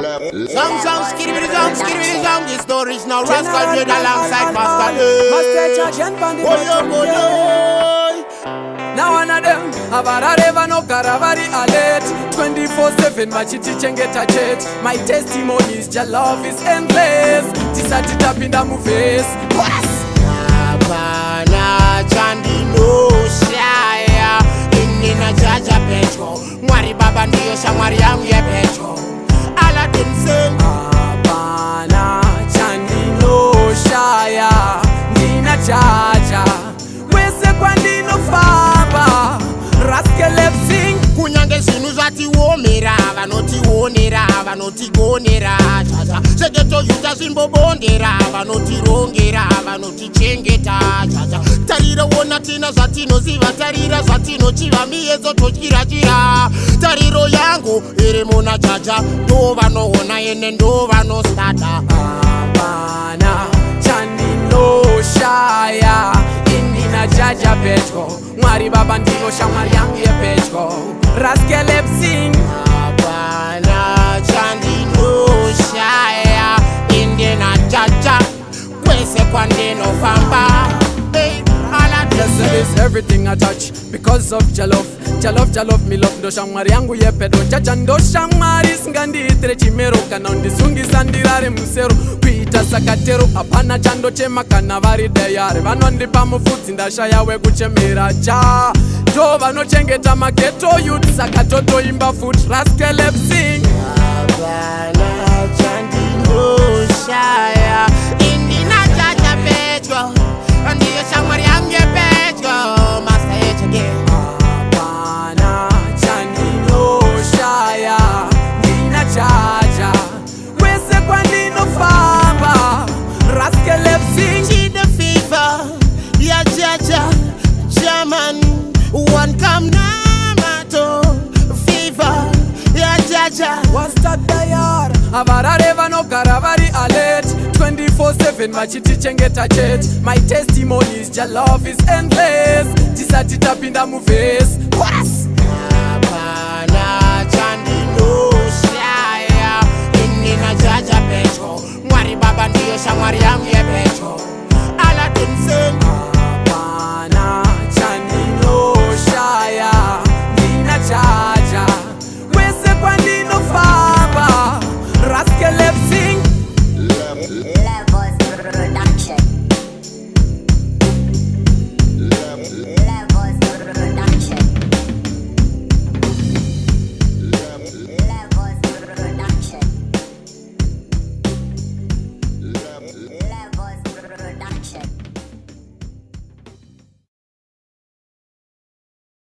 Song, skibidi song, this story's now Rascal Dread alongside Master Charge and Bandit. Boy. Now one of them, Avarareva no Karavari alert 24/7 machiti chengeta jet. My testimony is your love is endless. Tisati tapinda mu face. Abana chandi no shaya Inina jaja pecho Mwari baba ndiyo shamwari yangu ye pecho Ala dimse Abana chandi no shaya Nina jaja Wese kwa ndino faba Raskelep sing Kunyange sinu zati womera Vanoti wonera, vanoti gonera Chacha, segeto yuta simbo bondera Vanoti rongera, vanoti chengeta Chacha, tarira wona tina zatino ziva Tarira zatino chiva miezo tochira jira Tariro yangu, ere mona chacha Dova no hona ene ndova no stata Abana chandi no shaya Indina jaja pechko Mwari baba ndino shamari yangu ye pechko Raskelep sing Abana chandi no shaya Indina jaja Kwese kwa ndino famba Hey, ala Blessed is everything I touch because of your love. Your love, me love. Ndo shamari yangu ye pedo Jaja ndo shamari singandi itere chimero Kana undisungi sandirare musero Kuita sakatero apana chando chema kana vari deyare Vanondipa mufudzi ndasha yawe kuchemera cha Do vano chengeta mageto youth Sakatoto imba foot Raskelep sing Abana chandi no shaya Indina jaja pecho Ndiyo shamari yangu ye pecho Master H Abana chandi no shaya Nina jaja Wese kwa ndino famba Raskelep sing See the fever Ya jaja German One come namato Fever Ya jaja What's that dayar? Avarareva no Karavari alert 24/7 machiti chengeta jet. My testimony is your love is endless. Tisati tapinda mu face.